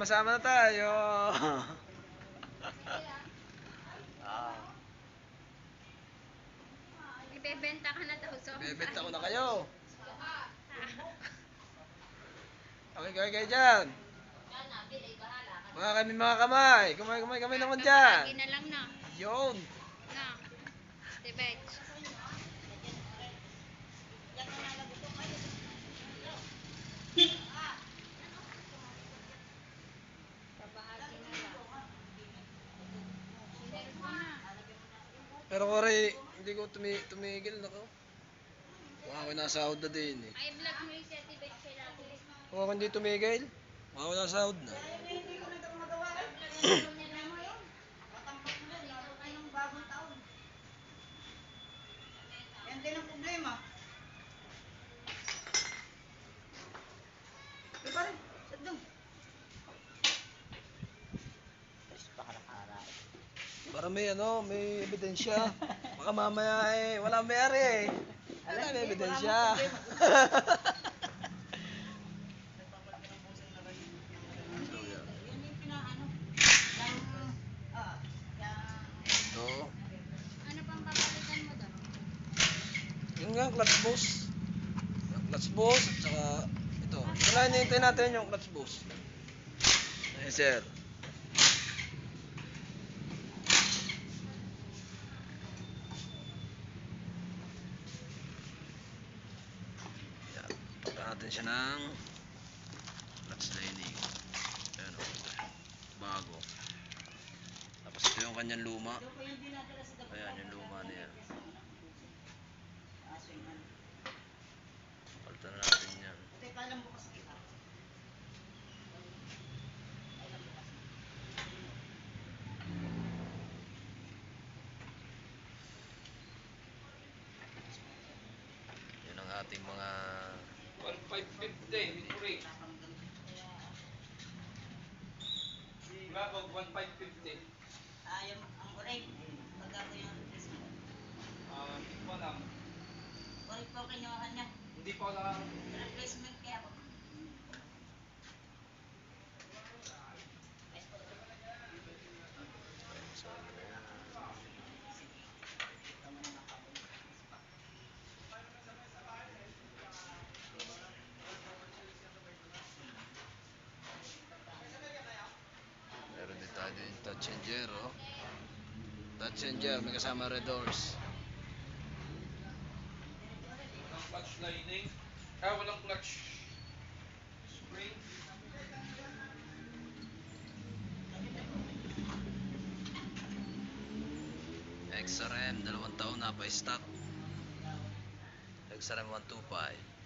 Masama na tayo. Ibebenta ka na daw, so. Bebenta ko na kayo. Okay, kayo dyan. Mga kamay. Kamay naman dyan. Lagi na lang na. Yun. Na. Debet. Babahagi na lang. Sinero mo na. Pero kore, hindi ko tumigil na ko. Kung ako nasahod na din eh. Ay, vlog mo yung certificate siya natin. Kung ako hindi tumigil, kung ako nasahod na. Yan din ang problema. Di pa rin. Sadong. Para may ebidensya. Baka mamaya wala mayari eh. Wala may ebidensya. Yan yung pinaano. Ito. Ano pang papalitan mo doon? Yung nga, clutch boss. Yung clutch boss at saka ito. Wala, hinihintay natin yung clutch boss. Ayan, sir. Yan. Pagka natin siya ng clutch lining. Ayan o. Bago. Tapos ito yung kanyang luma. Ayan, yung luma niya. Palitan na natin yan. Teka lang bukas kita. Yun ang ating mga 1,550 free. Labog 1,550. Yung ang oray. Pagkako yung replacement. Hindi ko alam. Oray po kinuha niya. Hindi ko alam. Replacement kaya po. Meron din tayo din touch and gear, oh. Touch and gear, may kasama red doors. Walang clutch lining. Walang clutch spring. XRM, 2 taon na pa stock. XRM 125.